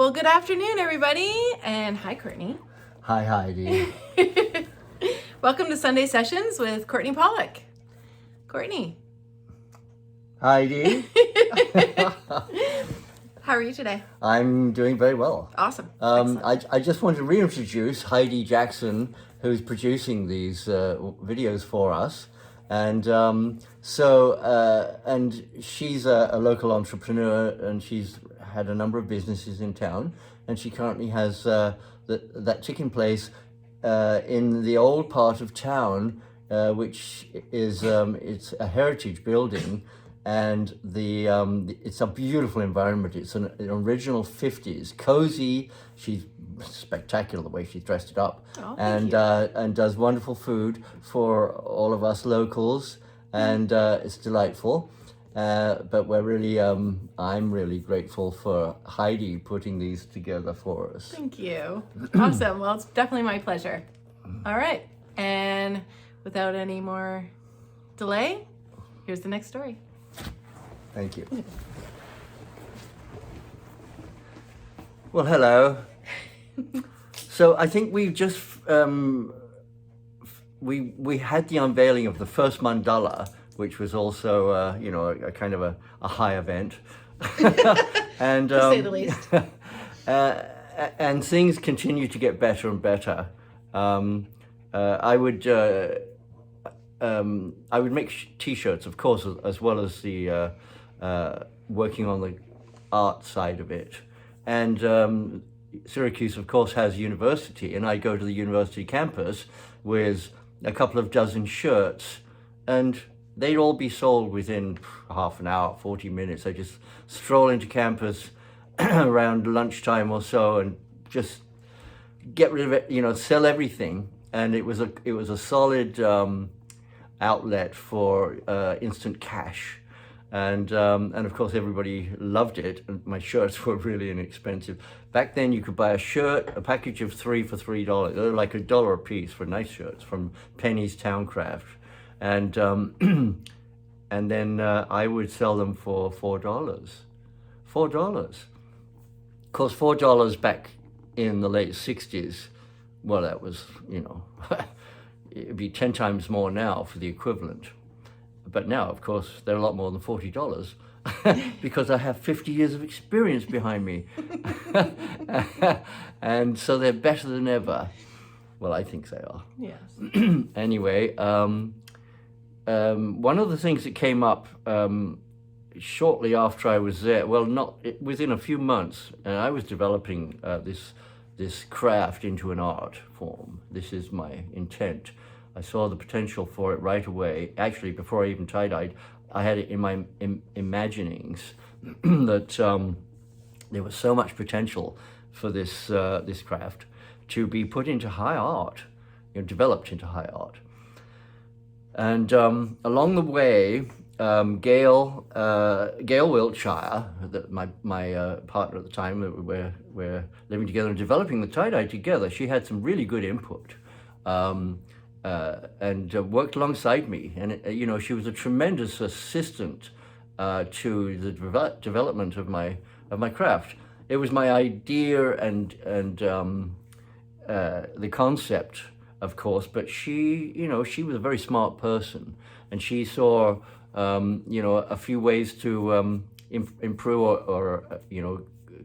Well, good afternoon, everybody, and hi, Courtney. Hi, Heidi. Welcome to Sunday Sessions with Courtenay Pollock. Courtney. Heidi. How are you today? I'm doing very well. Awesome. Excellent. I just want to reintroduce Heidi Jackson, who's producing these videos for us. And and she's a local entrepreneur, and she's had a number of businesses in town. And she currently has that chicken place in the old part of town, which is it's a heritage building. And it's a beautiful environment. It's an original 50s, cozy. She's spectacular the way she's dressed it up, and does wonderful food for all of us locals, and it's delightful. But we're really, I'm really grateful for Heidi putting these together for us. Thank you. Awesome. Well, it's definitely my pleasure. All right, and without any more delay, here's the next story. Thank you. Well, hello. So I think we just we had the unveiling of the first mandala, which was also a kind of a high event, and To say the least. And things continue to get better and better. I would make T-shirts, of course, as well as the working on the art side of it. And Syracuse, of course, has university, and I go to the university campus with a couple of dozen shirts, and they'd all be sold within half an hour, 40 minutes. I just stroll into campus around lunchtime or so and just get rid of it, sell everything. And it was a solid outlet for instant cash. And of course everybody loved it, and my shirts were really inexpensive. Back then you could buy a shirt, a package of 3 for $3. They were like $1 a piece for nice shirts from Penny's Towncraft. And and then I would sell them for $4. Of course, $4 back in the late 60s, well, that was, it'd be 10 times more now for the equivalent. But now, of course, they're a lot more than $40 because I have 50 years of experience behind me. And so they're better than ever. Well, I think they are. Yes. Anyway, one of the things that came up shortly after I was there, within a few months, I was developing this craft into an art form. This is my intent. I saw the potential for it right away. Actually, before I even tie-dyed, I had it in my imaginings that there was so much potential for this craft to be put into high art, developed into high art. And along the way, Gail Wiltshire, my partner at the time, we're living together and developing the tie-dye together, she had some really good input. And worked alongside me, and she was a tremendous assistant to the development of my craft. It was my idea and the concept, of course, but she was a very smart person, and she saw a few ways to improve or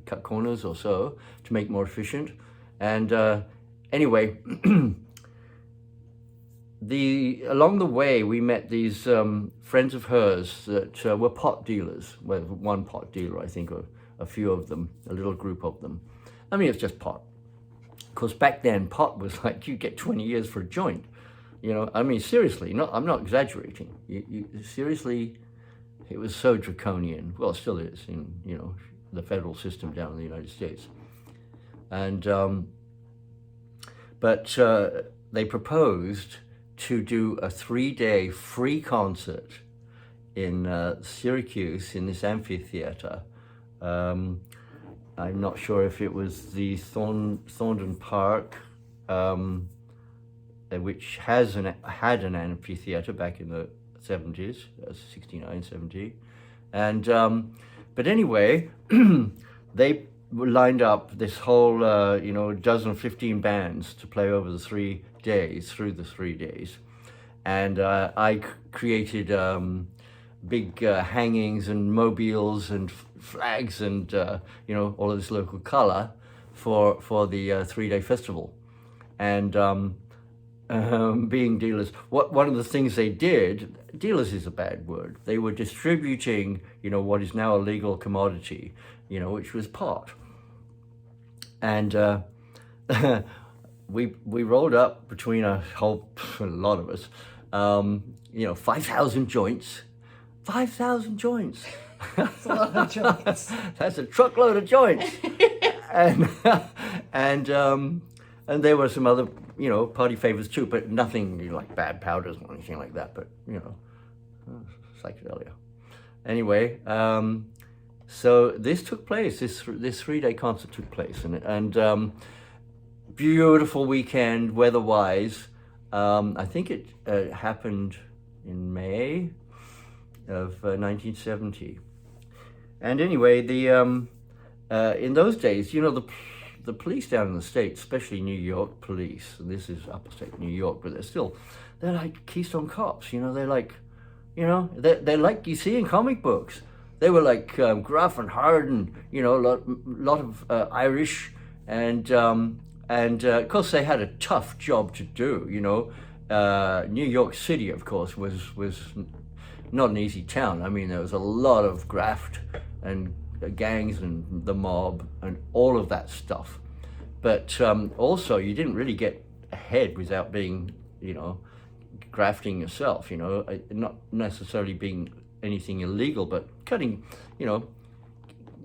cut corners or so to make more efficient. And anyway. Along the way, we met these friends of hers that were pot dealers. Well, one pot dealer, I think, or a few of them, a little group of them. I mean, it's just pot. Of course, back then, pot was like you get 20 years for a joint. I mean, seriously, I'm not exaggerating. You seriously, it was so draconian. Well, it still is in the federal system down in the United States. And but they proposed to do a 3-day free concert in Syracuse in this amphitheater. I'm not sure if it was the Thorndon Park, which had an amphitheater back in the 70s, 69, 70. And but anyway, they lined up this whole, dozen, 15 bands to play over the 3 days, through the 3 days. And I created big hangings and mobiles and flags and, all of this local color for the 3-day festival. And being dealers, one of the things they did, dealers is a bad word, they were distributing, what is now a legal commodity, which was pot. And we rolled up between a lot of us, 5,000 joints. 5,000 joints. That's a lot of joints. That's a truckload of joints. And there were some other, party favors too, but nothing like bad powders or anything like that, but, psychedelia. Anyway, so this took place, this 3-day concert took place, and beautiful weekend weather-wise. I think it happened in May of 1970. And anyway, in those days, the police down in the States, especially New York police, and this is upstate New York, but they're like Keystone Cops, they're like, they're like you see in comic books. They were like gruff and hard and, a lot of Irish, and of course they had a tough job to do, New York City, of course, was not an easy town. I mean, there was a lot of graft and gangs and the mob and all of that stuff. But also, you didn't really get ahead without being, grafting yourself, not necessarily being anything illegal, but cutting,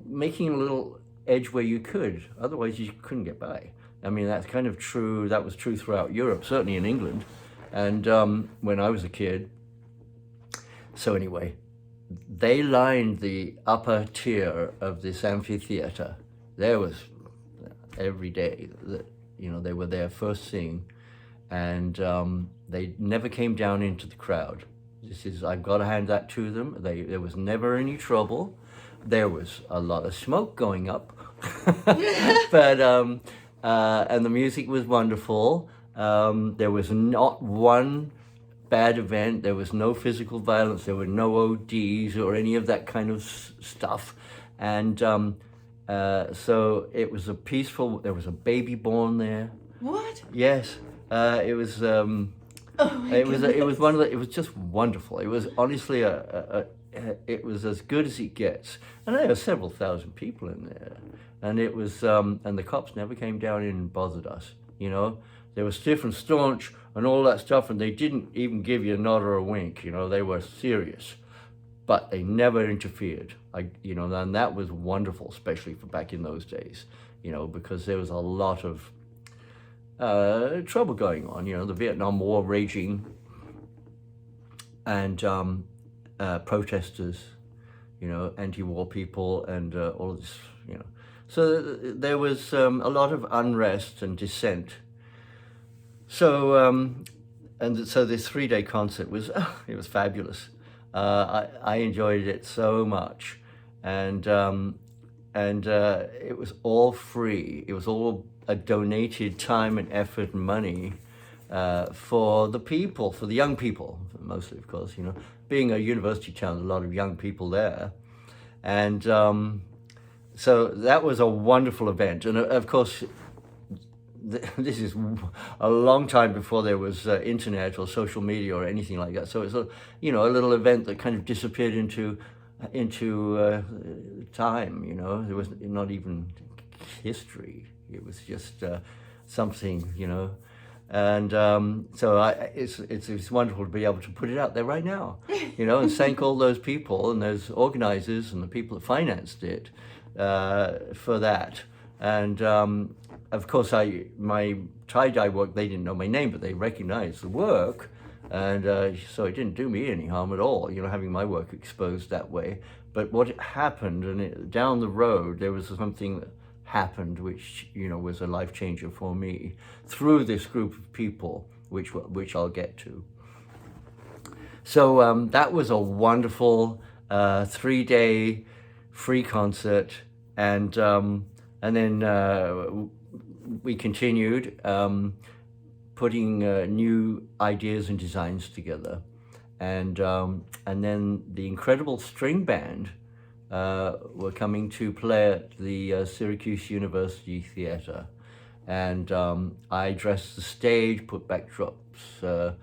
making a little edge where you could. Otherwise, you couldn't get by. I mean, that's kind of true. That was true throughout Europe, certainly in England. And when I was a kid. So anyway, they lined the upper tier of this amphitheater. There was every day that, they were there first thing, and they never came down into the crowd. I've got to hand that to them. There was never any trouble. There was a lot of smoke going up, but and the music was wonderful. There was not one bad event. There was no physical violence. There were no ODs or any of that kind of stuff. And so it was a peaceful. There was a baby born there. What? Yes, it was. It was one of the. It was just wonderful. It was honestly it was as good as it gets. And there were several thousand people in there, and it was. And the cops never came down in and bothered us. They were stiff and staunch and all that stuff, and they didn't even give you a nod or a wink. They were serious, but they never interfered. And that was wonderful, especially for back in those days. Because there was a lot of trouble going on. The Vietnam War raging, and protesters, anti-war people, and all this, So there was a lot of unrest and dissent. So so this 3-day concert was it was fabulous. I enjoyed it so much, and it was all free. It was all a donated time and effort and money for the people, for the young people, mostly, of course. Being a university town, a lot of young people there, and so that was a wonderful event. And of course, this is a long time before there was internet or social media or anything like that. So it's a little event that kind of disappeared into time. There was not even history. It was just something, and so it's wonderful to be able to put it out there right now, and thank all those people and those organizers and the people that financed it for that. And of course, my tie-dye work, they didn't know my name, but they recognized the work, and so it didn't do me any harm at all, having my work exposed that way. But what happened, and down the road, there was something that happened which was a life changer for me through this group of people, which I'll get to. So that was a wonderful 3-day free concert, and and then we continued putting new ideas and designs together, and then the incredible string band were coming to play at the Syracuse University Theatre, and I dressed the stage, put backdrops,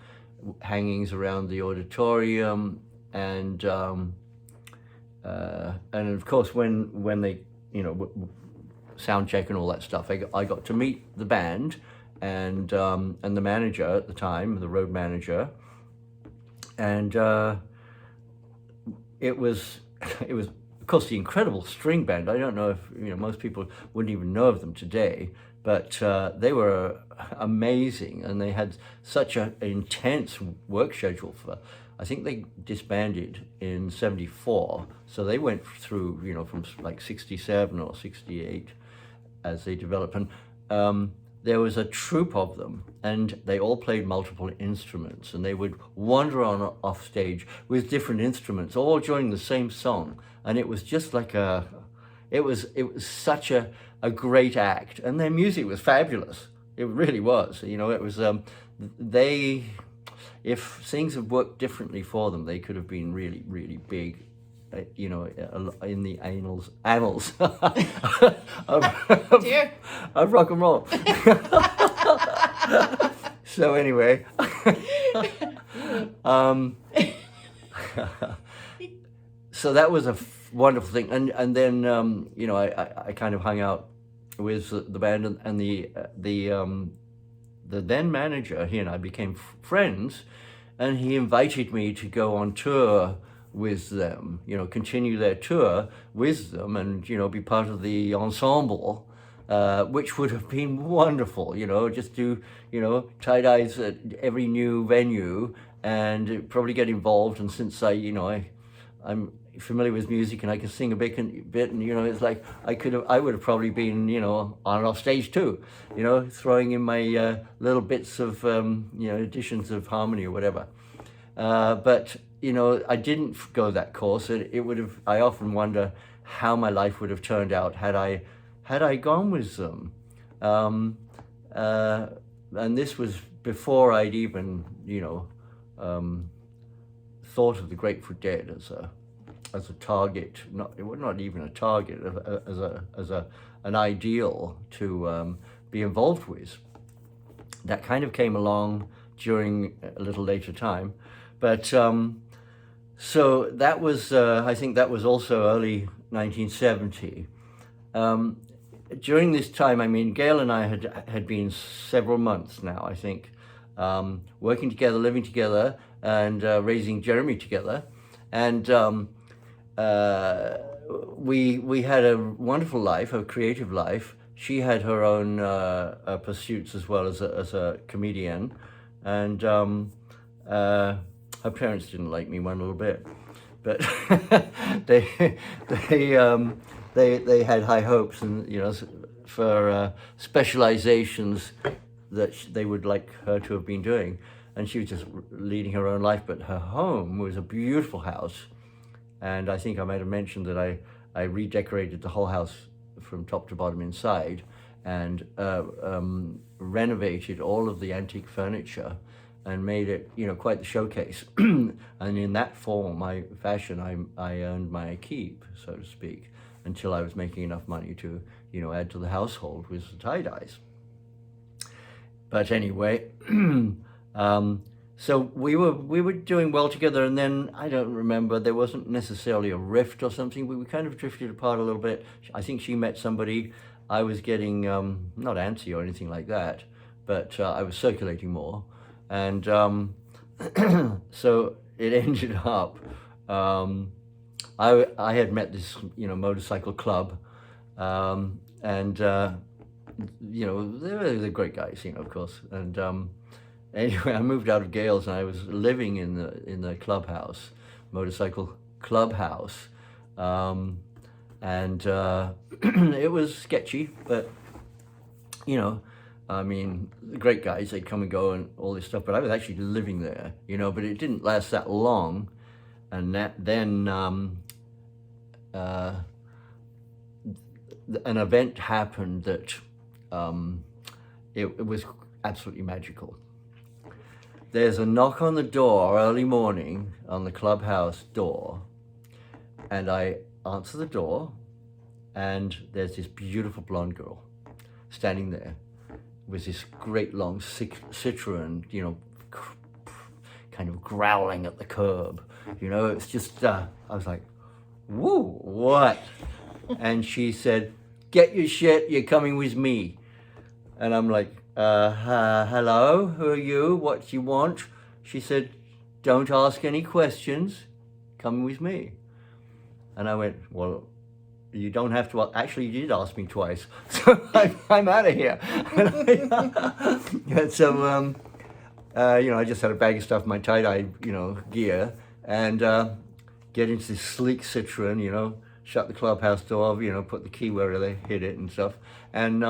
hangings around the auditorium, and of course when they sound check and all that stuff, I got to meet the band and the manager at the time, the road manager, and it was of course the incredible string band. I don't know if most people wouldn't even know of them today, but they were amazing, and they had such an intense work schedule for. I think they disbanded in '74, so they went through from like '67 or '68 as they developed, and there was a troupe of them, and they all played multiple instruments, and they would wander on off stage with different instruments, all joining the same song, and it was just like it was such a great act, and their music was fabulous. It really was. It was if things had worked differently for them, they could have been really, really big, in the annals of rock and roll. So anyway, so that was a wonderful thing, and then I kind of hung out with the band, and the then manager. He and I became friends, and he invited me to go on tour with them, continue their tour with them, and be part of the ensemble, which would have been wonderful. Just do tie-dyes at every new venue, and probably get involved. And since I'm familiar with music and I can sing a bit, and it's like I would have probably been on off stage too, throwing in my little bits of additions of harmony or whatever. But I didn't go that course. It would have. I often wonder how my life would have turned out had I gone with them. And this was before I'd even thought of the Grateful Dead as a target. Not even a target, as an ideal to be involved with. That kind of came along during a little later time, but so that was I think that was also early 1970. During this time, Gail and I had been several months now, I think, working together, living together, and raising Jeremy together, and we had a wonderful life, a creative life. She had her own pursuits as well as a comedian, and her parents didn't like me one little bit, but they had high hopes, and for specializations that they would like her to have been doing, and she was just leading her own life. But her home was a beautiful house, and I think I might have mentioned that I redecorated the whole house from top to bottom inside, and renovated all of the antique furniture, and made it quite the showcase. And in that fashion, I earned my keep, so to speak, until I was making enough money to add to the household with the tie-dyes. But anyway, so we were doing well together, and then I don't remember, there wasn't necessarily a rift or something. We kind of drifted apart a little bit. I think she met somebody. I was getting not antsy or anything like that, but I was circulating more, and so it ended up. I had met this motorcycle club, and they were the great guys, of course, and. Anyway, I moved out of Gales, and I was living in the clubhouse, motorcycle clubhouse, and it was sketchy, but the great guys, they'd come and go and all this stuff, but I was actually living there, but it didn't last that long, and then an event happened that it was absolutely magical. There's a knock on the door early morning on the clubhouse door, and I answer the door, and there's this beautiful blonde girl standing there with this great long Citroen, you know, kind of growling at the curb. You know, it's just, I was like, woo, what? And she said, "Get your shit, you're coming with me." And I'm like, hello, who are you? What do you want? She said, "Don't ask any questions, come with me." And I went, "Well, you don't have to, actually you did ask me twice, so I'm out of here." And so, you know, I just had a bag of stuff in my tie-dye, you know, gear, and get into this sleek Citroen, you know, shut the clubhouse door, you know, put the key where they hid it and stuff. And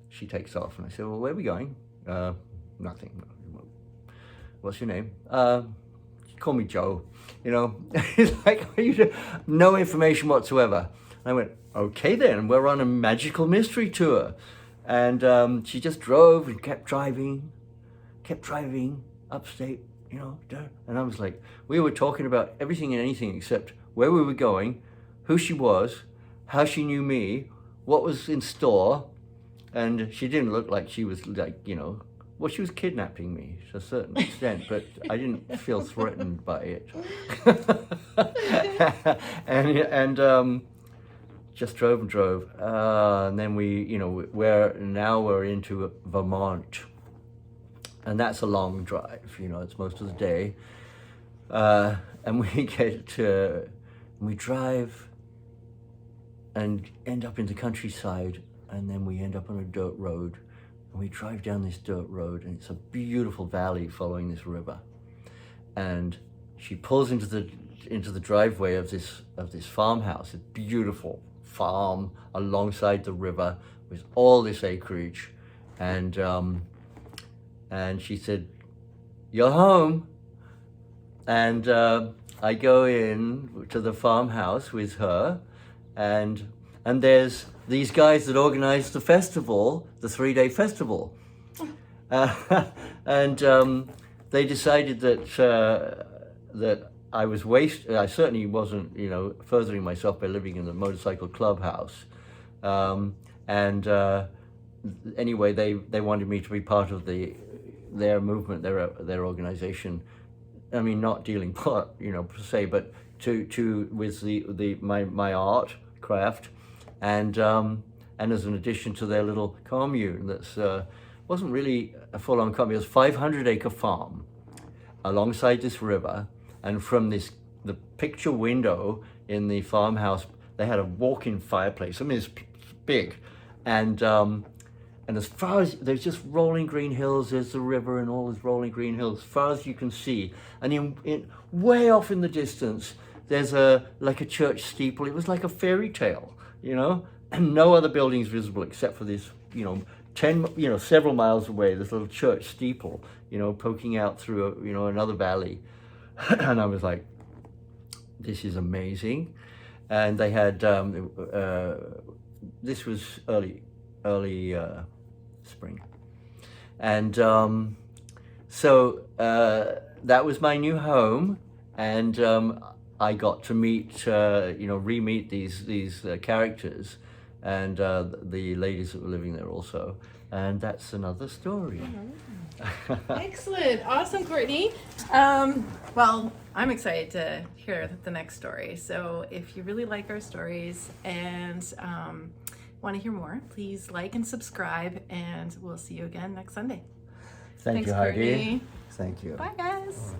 she takes off, and I said, "Well, where are we going?" "Nothing." "What's your name?" "Call me Joe." You know, it's like, no information whatsoever. I went, "Okay then, we're on a magical mystery tour." And she just drove and kept driving upstate, you know. And I was like, we were talking about everything and anything except where we were going, who she was, how she knew me, what was in store. And she didn't look like she was like, you know, well, she was kidnapping me to a certain extent, but I didn't feel threatened by it. and just drove and drove. And then we, you know, we're into Vermont. And that's a long drive, you know, it's most of the day. And we drive and end up in the countryside, and then we end up on a dirt road. And we drive down this dirt road, and it's a beautiful valley following this river. And she pulls into the driveway of this farmhouse, a beautiful farm alongside the river with all this acreage. And she said, "You're home." And I go in to the farmhouse with her, and there's these guys that organized the festival, the 3-day festival. And they decided that I certainly wasn't, you know, furthering myself by living in the motorcycle clubhouse. Anyway, they wanted me to be part of their movement, their organization. I mean, not dealing part, you know, per se, but with my art craft, and as an addition to their little commune that's wasn't really a full-on commune. It was a 500-acre farm alongside this river, and from the picture window in the farmhouse, they had a walk-in fireplace. I mean, it's big, and as far as, there's just rolling green hills, there's the river and all these rolling green hills, as far as you can see. And in way off in the distance, there's like a church steeple. It was like a fairy tale, you know, and no other buildings visible except for this, you know, several miles away, this little church steeple, you know, poking out through, you know, another valley. And I was like, this is amazing. And they had, this was early spring. And so that was my new home, and I got to meet, re-meet these characters, and the ladies that were living there also. And that's another story. Excellent. Awesome, Courtney. Well, I'm excited to hear the next story. So if you really like our stories and want to hear more, please like and subscribe, and we'll see you again next Sunday. Thanks, you, Heidi. Courtney. Thank you. Bye, guys.